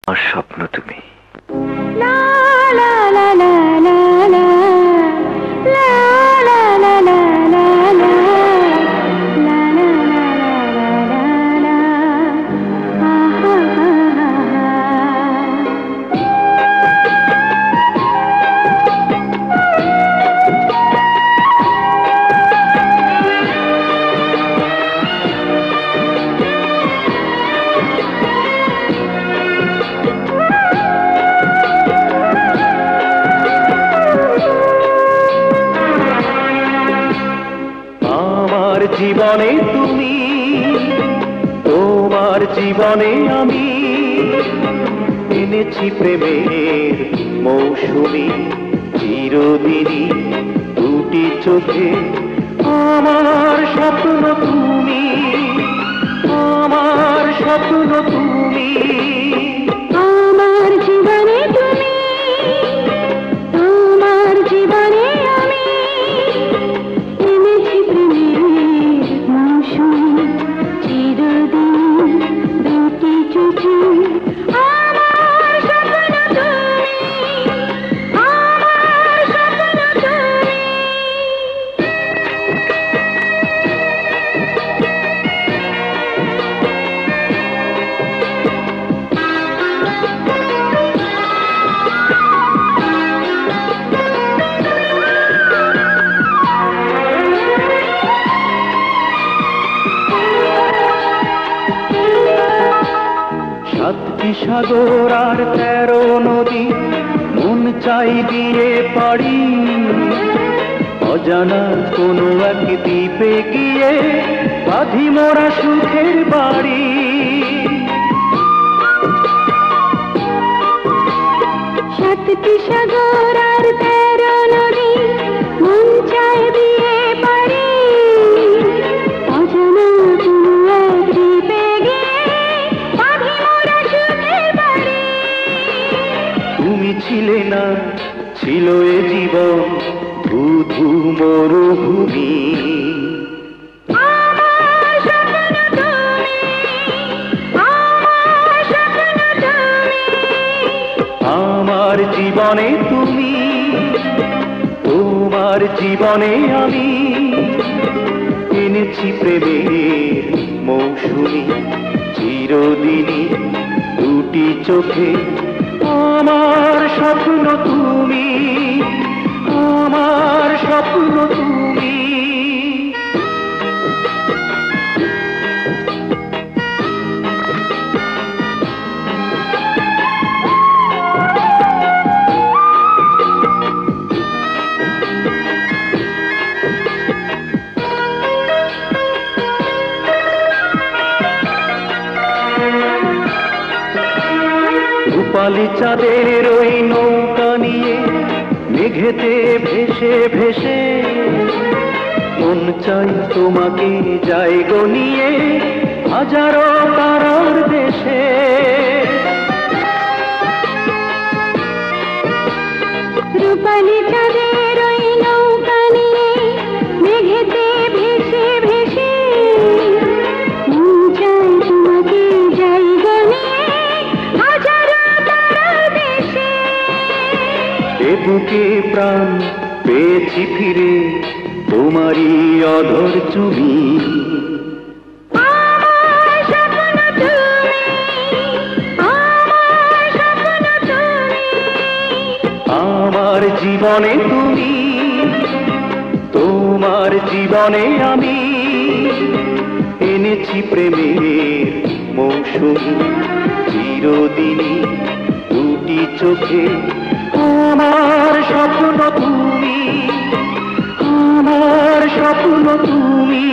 আমার স্বপ্ন তুমি। লা লা লা লা লা লা লা লা লা লা লা লা লা লা আহা জীবনে তুমি, তোমার জীবনে আমি এনেছি প্রেমের মৌসুমী চিরদিনই দুটি চোখে। আমার স্বপ্ন তুমি, আমার স্বপ্ন তুমি, আমার জীবনে তুমি, তোমার জীবনে আমি এনেছি প্রেমের মৌসুম চিরদিন দুটি চোখে। আমার স্বপ্ন তুমি, আমার স্বপ্ন তুমি। সাতটি সাগর আর 13 নদী মন চাই দিয়ে পারি, অজানা কোনো এক দ্বীপে গিয়ে বাঁধি মোরা সুখের বাড়ি। সাতটি সাগর আর 13 নদী মন চায় বিয়ে পারি, অজানা কোনো এক দ্বীপে গিয়ে বাঁধি মোরা সুখের বাড়ি। তুমি ছিলে না, ছিল এ জীবন ধূ মরুভূমি। আমার স্বপ্ন তুমি, আমার স্বপ্ন তুমি। আমার জীবনে তুমি, তোমার জীবনে আমি এনেছি প্রেমের মৌসুমী চিরদিনই দুটি চোখে। আমার স্বপ্ন তুমি, আমার স্বপ্ন তুমি। রূপালি চাঁদের ওই নৌকা নিয়ে মেঘেতে ভেসে ভেসে মন চাই তোমাকে যাই গো নিয়ে হাজারো তারার দেশে। রূপালি চাঁদের ওই নৌকা নিয়ে মেঘেতে ভেসে ভেসে মন চায় তোমাকে যাই গো নিয়ে হাজারো তারার দেশে। এ বুকে প্রাণ পেয়েছি ফিরে তোমারই অধর চুমি। আমার স্বপ্ন তুমি, আমার স্বপ্ন তুমি। আমার জীবনে তুমি, তোমার জীবনে আমি এনেছি প্রেমের মৌসুমী চিরদিনই দুটি চোখে। আমার স্বপ্ন তুমি, আমার স্বপ্ন তুমি।